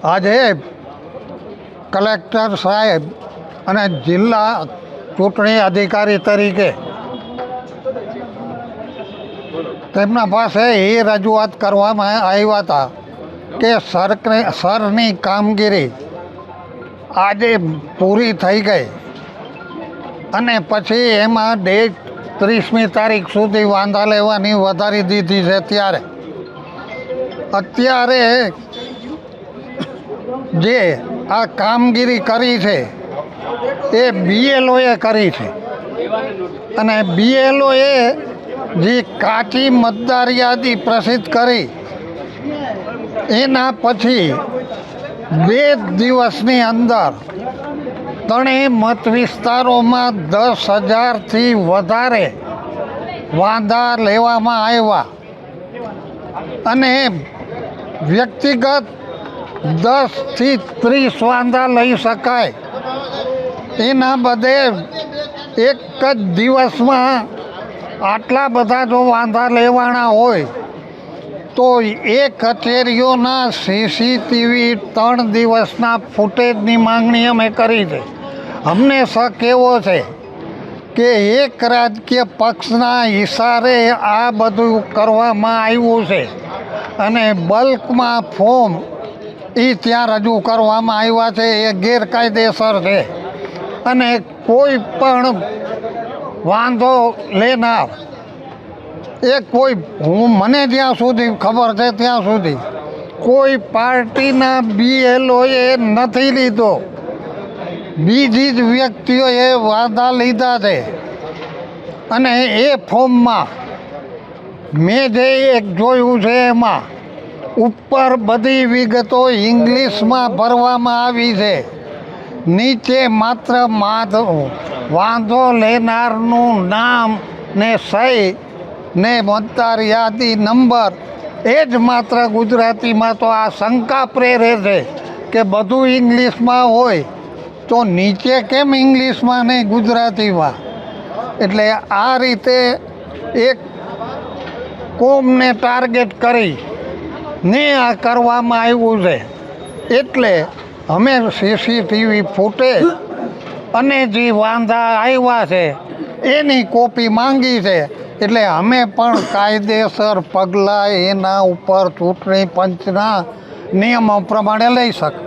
આજે કલેક્ટર સાહેબ અને જિલ્લા ચૂંટણી અધિકારી તરીકે તેમના પાસે એ રજૂઆત કરવામાં આવ્યા હતા કે સરની કામગીરી આજે પૂરી થઈ ગઈ અને પછી એમાં ડેટ 30મી તારીખ સુધી વાંધા લેવાની વધારી દીધી છે. અત્યારે જે આ કામગીરી કરી છે એ BLOએ કરી છે અને BLOએ જે કાચી મતદાર યાદી પ્રસિદ્ધ કરી એના પછી 2 દિવસની અંદર ત્રણેય મત વિસ્તારોમાં 10,000થી વધારે વાંધા લેવામાં આવ્યા અને વ્યક્તિગત 10થી 30 વાંધા લઈ શકાય એના બદલે એક જ દિવસમાં આટલા બધા જો વાંધા લેવાના હોય તો એ કચેરીઓના CCTV 3 દિવસના ફૂટેજની માંગણી અમે કરી છે. અમને શક એવો છે કે એક રાજકીય પક્ષના ઇશારે આ બધું કરવામાં આવ્યું છે અને બલ્કમાં ફોર્મ ત્યાં રજૂ કરવામાં આવ્યા છે. એ ગેરકાયદેસર છે અને કોઈ પણ વાંધો લેનાર મને જ્યાં સુધી ખબર છે ત્યાં સુધી કોઈ પાર્ટીના BLOએ નથી લીધો, બીજી જ વ્યક્તિઓએ વાંધા લીધા છે અને એ ફોર્મમાં મેં જે એક જોયું છે એમાં ઉપર બધી વિગતો ઇંગ્લિશમાં ભરવામાં આવી છે, નીચે માત્ર વાંધો લેનારનું નામ ને સહી ને મતદાર યાદી નંબર એ જ માત્ર ગુજરાતીમાં. તો આ શંકા પ્રેરે છે કે બધું ઇંગ્લિશમાં હોય તો નીચે કેમ ઇંગ્લિશમાં નહીં ગુજરાતીમાં? એટલે આ રીતે એક કોમને ટાર્ગેટ કરી ને આ કરવામાં આવ્યું છે. એટલે અમે CCTV ફૂટેજ અને જે વાંધા આવ્યા છે એની કોપી માંગી છે. એટલે અમે પણ કાયદેસર પગલાં એના ઉપર ચૂંટણી પંચના નિયમો પ્રમાણે લઈ શકીએ.